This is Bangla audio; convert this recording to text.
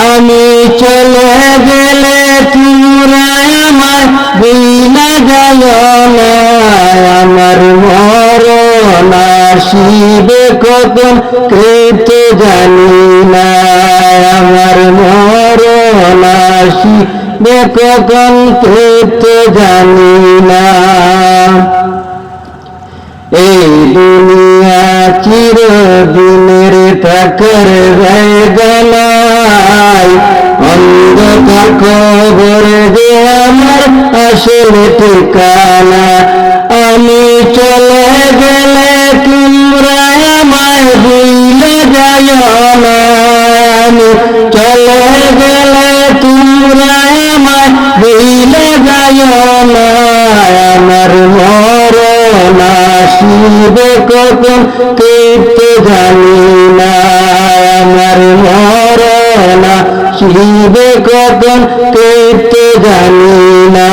আমি চলে গেলে তোমরা আমায় ভুইলা যাইও না। আমার মরণ আসিবে কখন কেতে জানি না। আমার মরণ আসিবে কখন কেতে জানি না। এই দুনিয়া চিরদিনের থাকার জায়গা নয়। অন্ধকার কবর যে আমার আসল ঠিকানা। আমি চলে গেলে তোমরা আমায় ভুইলা যাইও না। আমি চলে গেলে তোমরা আমায় ভুইলা যাইও না। আমার মরণ আসিবে কখন কেতে জানি না। আমার মরণ আসিবে কখন কেতে জানি না।